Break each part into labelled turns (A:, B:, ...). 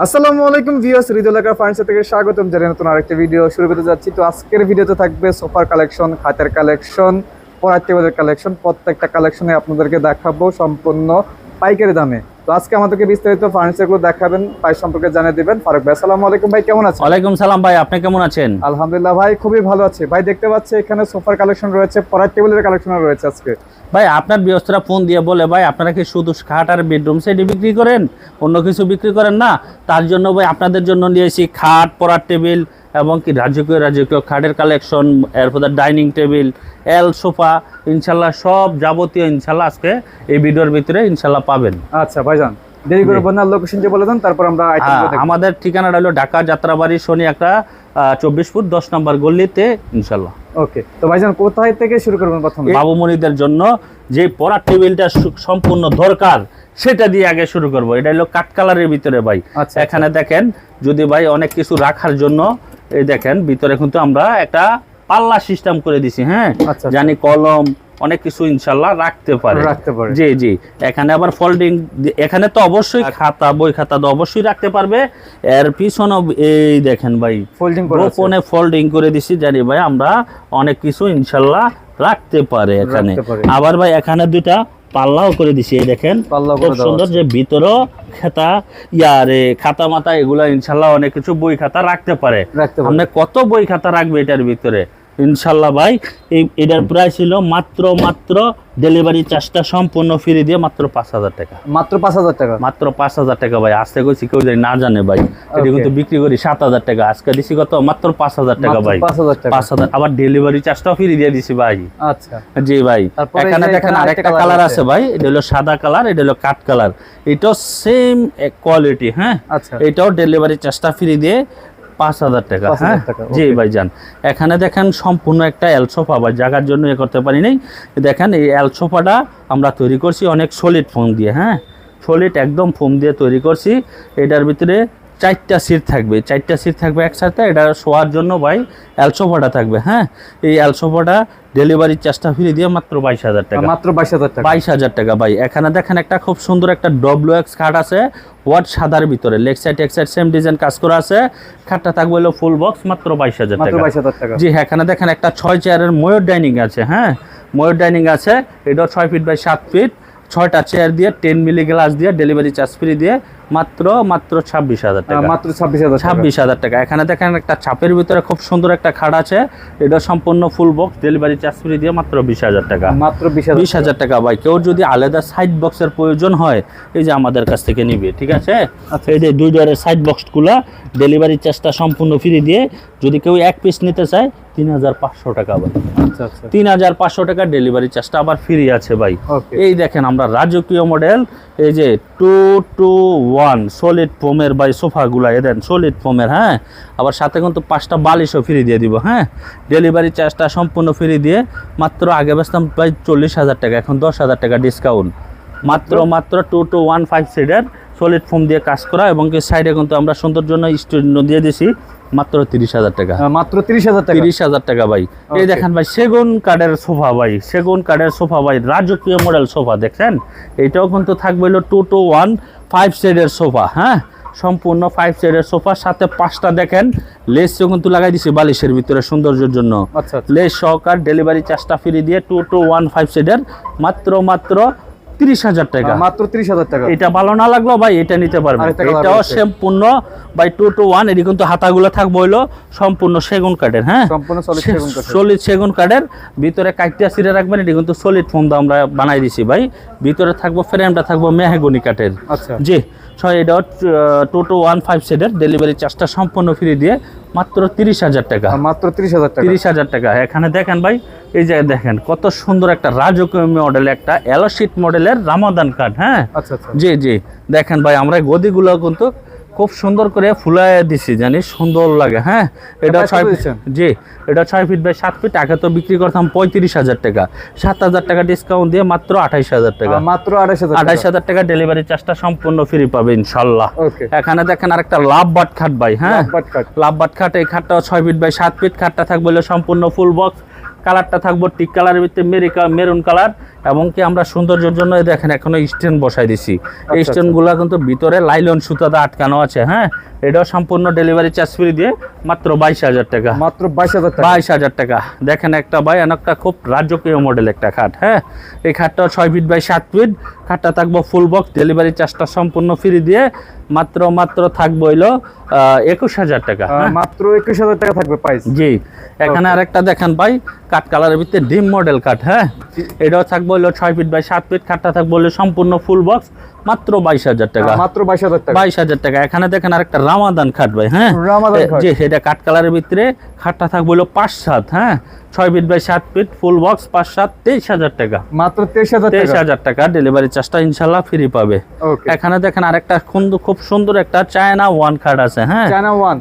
A: আসসালামু আলাইকুম viewers, হৃদয়লাকা furniture থেকে স্বাগতম জানাই নতুন আরেকটা ভিডিও শুরু করতে যাচ্ছি। তো আজকের ভিডিওতে থাকবে সোফার কালেকশন, খাটের কালেকশন, পড়ার টেবিলের কালেকশন। প্রত্যেকটা কালেকশনে আপনাদেরকে দেখাবো সম্পূর্ণ পাইকারি দামে। তো আজকে আমাদেরকে বিস্তারিত ফার্নিচারগুলো দেখাবেন, প্রাইস সম্পর্কে জানিয়ে দিবেন ফারুক ভাই। আসসালামু আলাইকুম ভাই, কেমন আছেন?
B: ওয়ালাইকুম সালাম ভাই, আপনি কেমন আছেন?
A: আলহামদুলিল্লাহ ভাই, খুবই ভালো আছে ভাই। দেখতে পাচ্ছি এখানে সোফার কালেকশন রয়েছে, পড়ার টেবিলের কালেকশন রয়েছে আজকে।
B: ভাই আপনার ব্যবসাটা ফোন দিয়ে বলে ভাই আপনারা কি শুধু খাট আর বেডরুম সেটই বিক্রি করেন, অন্য কিছু বিক্রি করেন না? তার জন্য ভাই আপনাদের জন্য নিয়েছি খাট, পড়ার টেবিল এবং কি রাজকীয় খাটের কালেকশন, এরপর ডাইনিং টেবিল, এল সোফা, ইনশাল্লাহ সব যাবতীয় ইনশাল্লাহ আজকে এই ভিডিওর ভিতরে ইনশাল্লাহ পাবেন।
A: আচ্ছা ভাইজান, দেরি করে বলুন, লোকেশনটি বলে দেন, তারপর আমরা
B: আমাদের ঠিকানাটা হলো ঢাকা যাত্রাবাড়ি শনি একটা 24 ফুট 10 নম্বর গলিতে ইনশাল্লাহ।
A: ওকে, তো ভাইজান কোথায় থেকে শুরু করবেন প্রথমে?
B: বাবু মনিদের জন্য যে পড়ার টেবিলটা সম্পূর্ণ দরকার সেটা দিয়ে আগে শুরু করব। এটা হলো কাঠ কালারের ভিতরে ভাই।
A: আচ্ছা,
B: এখানে দেখেন যদি ভাই অনেক কিছু রাখার জন্য এই দেখেন ভিতরে কিন্তু আমরা একটা পাল্লা সিস্টেম করে দিছি। হ্যাঁ, জানি কলম অনেক কিছু ইনশাল্লাহ রাখতে পারে। জি জি, এখানে আবার ফোল্ডিং, এখানে তো অবশ্যই খাতা, বই খাতা তো অবশ্যই রাখতে পারবে। এর পিছনে এই দেখেন ভাই ফোল্ডিং করে দিছি, জানি ভাই আমরা অনেক কিছু ইনশাল্লাহ রাখতে পারে এখানে। আবার ভাই এখানে দুইটা পাল্লাও করে দিছি, এই দেখেন খুব সুন্দর, যে ভিতরে খাতা মাতা এগুলা ইনশাল্লাহ অনেক কিছু বই খাতা রাখতে পারে। আপনি কত বই খাতা রাখবে এটার ভিতরে ইনশাল্লাহ ভাই। এটার প্রাইস ছিল মাত্র ডেলিভারি চার্জটা সম্পূর্ণ ফ্রি দিয়ে মাত্র 5000 টাকা।
A: মাত্র 5000 টাকা?
B: মাত্র 5000 টাকা ভাই। আজকে কইছি কেউ যদি না জানে ভাই, এটা কিন্তু বিক্রি করি 7000 টাকা, আজকে দিছি কত? মাত্র 5000 টাকা ভাই। 5000, আবার ডেলিভারি চার্জটাও ফ্রি দিয়ে দিছি ভাই।
A: আচ্ছা
B: জি ভাই। এখানে দেখেন আরেকটা কালার আছে ভাই, এটা হলো সাদা কালার, এটা হলো কাঠ কালার, এটাও সেম কোয়ালিটি। হ্যাঁ, এটাও ডেলিভারি চার্জটা ফ্রি দিয়ে 5000 টাকা। হ্যাঁ জি ভাইজান। এখানে দেখেন সম্পূর্ণ একটা এল সোফা ভাই, জায়গার জন্য করতে পারি নাই। দেখেন এই এল সোফাটা আমরা তৈরি করছি অনেক সলিড ফোম দিয়ে। হ্যাঁ, সলিড একদম ফোম দিয়ে তৈরি করছি। এটার ভিতরে 4টা সিট থাকবে, 4টা সিট থাকবে একসাথে। এটা শোয়ার জন্য ভাই এল সোফাটা থাকবে। হ্যাঁ, এই এল সোফাটা ডেলিভারি চার্জটা ফ্রি দিয়ে মাত্র 22000 টাকা।
A: মাত্র 22000 টাকা?
B: 22000 টাকা ভাই। এখানে দেখেন একটা খুব সুন্দর একটা WX খাট আছে, ওয়াট সাদার ভিতরে, লেগ সাইড এক সাইড সেম ডিজাইন কাজ করা আছে। খাটটা থাকবে হলো ফুল বক্স, মাত্র 22000 টাকা।
A: 22000 টাকা? জি।
B: এখানে দেখেন একটা 6 চেয়ারের ময়ূর ডাইনিং আছে। হ্যাঁ, ময়ূর ডাইনিং আছে, এটা 6 ফিট বাই 7 ফিট, 6টা চেয়ার দিয়ে 10 মিলি গ্লাস দিয়ে ডেলিভারি চার্জ ফ্রি দিয়ে মাত্র 26000 টাকা।
A: মাত্র 26000
B: টাকা। এখানে দেখেন একটা ছাপের ভিতরে খুব সুন্দর একটা খাট আছে, এটা সম্পূর্ণ full box, delivery charge free দিয়ে মাত্র 20000 টাকা।
A: মাত্র
B: 20000 টাকা ভাই। কেউ যদি আলাদা সাইড বক্সের প্রয়োজন হয় এই যে আমাদের কাছ থেকে নিবে, ঠিক আছে? এই যে 2 ডোরের সাইড বক্সগুলো ডেলিভারি চার্জটা সম্পূর্ণ ফ্রি দিয়ে, যদি কেউ এক পিস নিতে চায় 3500 টাকা ভাই। 3500 টাকা ডেলিভারি চার্জটা আবার ফ্রি আছে ভাই। এই দেখেন আমরা রাজকীয় মডেল, এই যে 2-to-1 সলিড ফোমের ভাই সোফাগুলা, এ দেন সলিড ফোমের। হ্যাঁ, আবার সাথে কিন্তু 5টা বালিশও ফ্রি দিয়ে দিব। হ্যাঁ, ডেলিভারি চার্জটা সম্পূর্ণ ফ্রি দিয়ে মাত্র, আগে বেচতাম প্রায় 40000 টাকা, এখন 10000 টাকা ডিসকাউন্ট। মাত্র 2-to-1 5 সিটের সলিড ফোম দিয়ে কাজ করা, এবং কি সাইডে কিন্তু আমরা সৌন্দর্য জন্য স্টুডিও দিয়ে দিছি মাত্র 30000 টাকা।
A: মাত্র 30000 টাকা?
B: 30000 টাকা ভাই। এই দেখেন ভাই সেগুন কাঠের সোফা ভাই, সেগুন কাঠের সোফা ভাই, রাজকীয় মডেল সোফা দেখছেন। এটাও কিন্তু থাকবে হলো 2-to-1 5 সিটের সোফা। হ্যাঁ, সম্পূর্ণ 5 সিটের সোফার সাথে 5টা দেখেন লেসও কিন্তু লাগাই দিছি বালিশের ভিতরে সৌন্দর্যের জন্য। লেস সহকার ডেলিভারি চার্জটা ফ্রি দিয়ে 2-to-1 5 সিটের মাত্র 30000 টাকা।
A: মাত্র 30000 টাকা?
B: এটা ভালো না লাগলো ভাই এটা নিতে পারবেন। এটাও সম্পূর্ণ বাই 2-to-1, এটি কিন্তু হাতাগুলো থাকবে হলো সম্পূর্ণ সেগুন কাঠের। হ্যাঁ,
A: সম্পূর্ণ
B: সলিড সেগুন কাঠের, ভিতরে কাইটিয়া সিরে রাখবেন। এটি কিন্তু সলিড ফোম দিয়ে আমরা বানাই দিছি ভাই। ভিতরে থাকবো ফ্রেমটা থাকবো মেহগনি কাঠের। জি, এটাও 2-to-1 5 সিটের ডেলিভারি চার্জটা সম্পূর্ণ ফ্রি দিয়ে মাত্র 30000 টাকা।
A: মাত্র 30000
B: টাকা। এখানে দেখেন ভাই, এই যে দেখেন কত সুন্দর একটা রাজকীয় মডেল, একটা এলোশিট মডেলের রামাদান কাঠ। হ্যাঁ, জি জি, দেখেন ভাই আমরা গদিগুলো কিন্তু খুব সুন্দর করে ফুলায় দিছি, জানি সুন্দর লাগে। হ্যাঁ, এটা 6 ফিট, জি এটা 6 ফিট বাই 7 ফিট। আগে তো বিক্রি করতাম 35000 টাকা, 7000 টাকা ডিসকাউন্ট দিয়ে মাত্র 28000 টাকা।
A: মাত্র
B: 28000 টাকা ডেলিভারি চার্জটা সম্পূর্ণ ফ্রি পাবে ইনশাআল্লাহ। এখানে দেখেন আরেকটা লাভ বাট খাট ভাই। হ্যাঁ, লাভ বাট খাট, এই খাটটাও 6 ফিট বাই 7 ফিট। খাটটা থাকবে সম্পূর্ণ ফুল বক্স, কালারটা থাকবো টিক কালারের ভিতরে মেরুন কালার, এবং কি আমরা সৌন্দর্যের জন্য এই দেখেন এখনো স্ট্যান্ড বসাই দিছি। এই
A: আচ্ছা।
B: স্ট্যান্ডগুলো কিন্তু ভিতরে লাইলন সুতাতে আটকানো আছে। হ্যাঁ, এটাও সম্পূর্ণ ডেলিভারি চার্জ ফ্রি দিয়ে মাত্র 22,000 টাকা।
A: মাত্র 22,000 টাকা।
B: 22,000 টাকা। দেখেন একটা ভাই একটা খুব রাজকীয় মডেল একটা খাট। হ্যাঁ, এই খাটটা 6 ফিট বাই 7 ফিট। খাটটা থাকবো ফুল বক্স, ডেলিভারি চার্জটা সম্পূর্ণ ফ্রি দিয়ে মাত্র থাকবো হইলো 21,000 টাকা।
A: মাত্র 21,000 টাকা থাকবে প্রাইস।
B: জি, এখানে আরেকটা দেখেন ভাই, কাঠ কালারের ভিতরে ডিম মডেল কাঠ। হ্যাঁ, এটাও থাকবো হলো 6 ফিট বাই 7 ফিট। খাটটা থাকবো হলো সম্পূর্ণ ফুল বক্স, মাত্র 22,000 টাকা।
A: মাত্র 22,000 টাকা।
B: 22,000 টাকা। এখানে দেখেন আরেকটা রামাদান খাট ভাই। হ্যাঁ,
A: রামাদান খাট।
B: জি, এটা কাঠ কালারের ভিতরে। খাটটা থাকবো হলো 5-7। হ্যাঁ, 6 feet by 7 feet full box, 5-7, 23,000 টাকা।
A: মাত্র 23,000 টাকা।
B: 23,000 টাকা। ডেলিভারি চার্জটা ইনশাল্লাহ ফ্রি পাবে।
A: ওকে।
B: এখানে দেখেন আরেকটা খুব সুন্দর একটা চায়না ওয়ান খাট আছে। হ্যাঁ,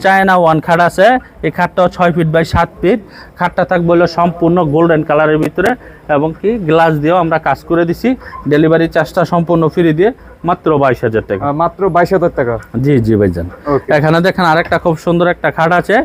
B: চায়না ওয়ান খাট আছে। এই খাটটাও 6 ফিট বাই 7 ফিট। খাটটা থাকবে হলো সম্পূর্ণ গোল্ডেন কালারের ভিতরে এবং কি গ্লাস দিয়েও আমরা কাজ করে দিছি। ডেলিভারি চার্জটা সম্পূর্ণ ফ্রি দিয়ে মাত্র 22,000 টাকা।
A: মাত্র 22,000 টাকা।
B: জি জি ভাইজান।
A: ওকে।
B: এখানে দেখেন আরেকটা খুব সুন্দর একটা খাট আছে।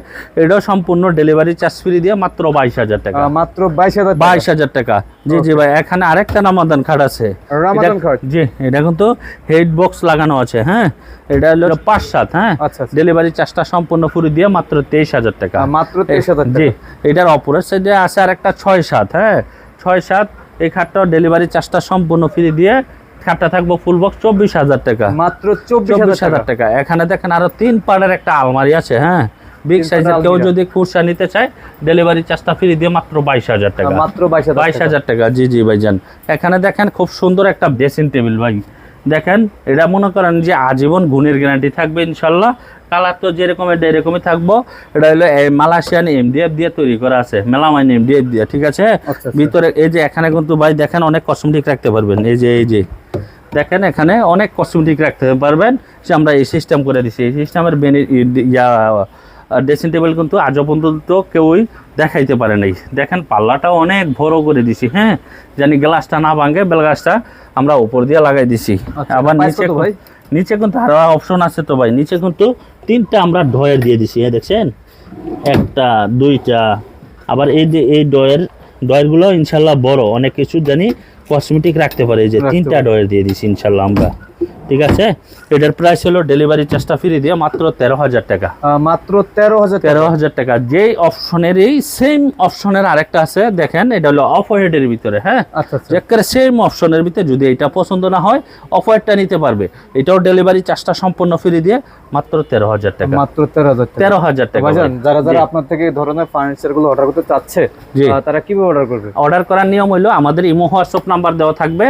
B: এটাও সম্পূর্ণ ডেলিভারি চার্জ ফ্রি দিয়ে মাত্র 22,000 টাকা।
A: মাত্র 22,000 টাকা।
B: 22,000 টাকা। জি জি ভাই। এখানে আরেকটা রামাদান খাট আছে।
A: রামাদান খাট।
B: জি, এটা কিন্তু হেড বক্স লাগানো আছে। হ্যাঁ, এটা হলো 5-7। হ্যাঁ,
A: আচ্ছা।
B: ডেলিভারি চার্জটা সম্পূর্ণ ফ্রি দিয়ে মাত্র 23,000 টাকা।
A: মাত্র 23,000 টাকা।
B: জি, এটার অপরের সাইডে আছে আরেকটা 6-7। হ্যাঁ, 6-7। এই খাটটাও ডেলিভারি চার্জটা সম্পূর্ণ ফ্রি দিয়ে খাটটা থাকবো ফুল বক্স 24,000 টাকা।
A: মাত্র 24,000
B: টাকা। এখানে দেখেন আরো 3 পার্টের একটা আলমারি আছে। হ্যাঁ, বিগ সাইজের। কেউ যদি খুরসা নিতে চায় ডেলিভারি চার্জটা ফ্রি দিয়ে মাত্র 22,000 টাকা।
A: মাত্র 22,000
B: টাকা। জি জি ভাইজান। এখানে দেখেন খুব সুন্দর একটা ড্রেসিং টেবিল ভাই। দেখেন এটা মনে করেন যে আজীবন গুণের গ্যারান্টি থাকবে ইনশাল্লাহ। কালার তো যেরকম এটা এরকমই থাকবো। এটা হলো মালয়েশিয়ান এমডিএফ দিয়ে তৈরি করা আছে, মেলামাইন এমডিএফ দিয়ে। ঠিক আছে। ভিতরে এই যে এখানে কিন্তু ভাই দেখেন অনেক কসমেটিক রাখতে পারবেন। এই যে দেখেন এখানে অনেক কসমেটিক রাখতে পারবেন। যে আমরা এই সিস্টেম করে দিছি। এই সিস্টেমের ড্রেসিং টেবিল কিন্তু আজও পর্যন্ত কেউই দেখাইতে পারে নাই। দেখেন পাল্লাটাও অনেক বড় করে দিছি। হ্যাঁ, জানি গ্লাসটা না ভাঙে, বেলগাছটা আমরা উপর দিয়ে লাগাই দিছি। আবার নিচে কিন্তু আরো অপশন আছে তো ভাই। নিচে কিন্তু 3টা আমরা ড্রয়ার দিয়ে দিছি। হ্যাঁ, দেখছেন 1টা 2টা। আবার এই যে এই ড্রয়ারগুলো ইনশাল্লাহ বড়, অনেক কিছু জানি কসমেটিক রাখতে পারে। এই যে 3টা ড্রয়ার দিয়ে দিছি ইনশাল্লাহ আমরা। ঠিক আছে। এটার প্রাইস হলো ডেলিভারি চার্জটা ফ্রি দিয়ে মাত্র 13,000 টাকা।
A: মাত্র 13,000
B: টাকা। যেই অপশনের এই সেম অপশনের আরেকটা আছে দেখেন, এটা হলো অফ হোয়াইটের ভিতরে। হ্যাঁ, একেবারে সেম অপশনের ভিতরে। যদি এটা পছন্দ না হয় অফ হোয়াইটটা নিতে পারবে। এটাও ডেলিভারি চার্জটা সম্পূর্ণ ফ্রি দিয়ে মাত্র 13,000 টাকা।
A: মাত্র 13,000 টাকা। যারা আপনার থেকে এই ধরনের ফার্নিচার গুলো অর্ডার করতে চাচ্ছে তারা কিভাবে অর্ডার করবে?
B: অর্ডার করার নিয়ম হলো আমাদের ইমো হোয়াটসঅ্যাপ নাম্বার দেওয়া থাকবে।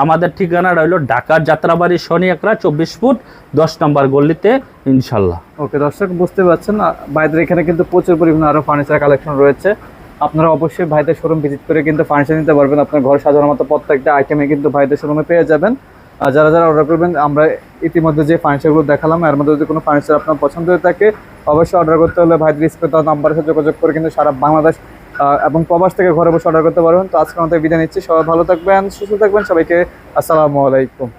B: আমাদের ঠিকানাটা হলো ঢাকার যাত্রাবাড়ি শনি একরা 24 ফুট 10 নম্বর গলিতে ইনশাল্লাহ।
A: ওকে দর্শক, বুঝতে পারছেন ভাইদের এখানে কিন্তু প্রচুর পরিমাণে আরো ফার্নিচার কালেকশন রয়েছে। আপনারা অবশ্যই ভাইদের শোরুম ভিজিট করে কিন্তু ফার্নিচার নিতে পারবেন। আপনার ঘর সাজানোর মতো প্রত্যেকটা আইটেমে কিন্তু ভাইদের শোরুমে পেয়ে যাবেন। যারা অর্ডার করবেন, আমরা ইতিমধ্যে যে ফার্নিচারগুলো দেখালাম এর মধ্যে যদি কোনো ফার্নিচার আপনার পছন্দ হয়ে থাকে অবশ্যই অর্ডার করতে হলে ভাইদের স্ক্রিনে দেওয়া নাম্বারের সাথে যোগাযোগ করে কিন্তু সারা বাংলাদেশ এবং প্রবাস থেকে ঘরে বসে অর্ডার করতে পারবেন। তো আজকে আমাদের বিদায় নিচ্ছি। সবাই ভালো থাকবেন, সুস্থ থাকবেন। সবাইকে আসসালামু আলাইকুম।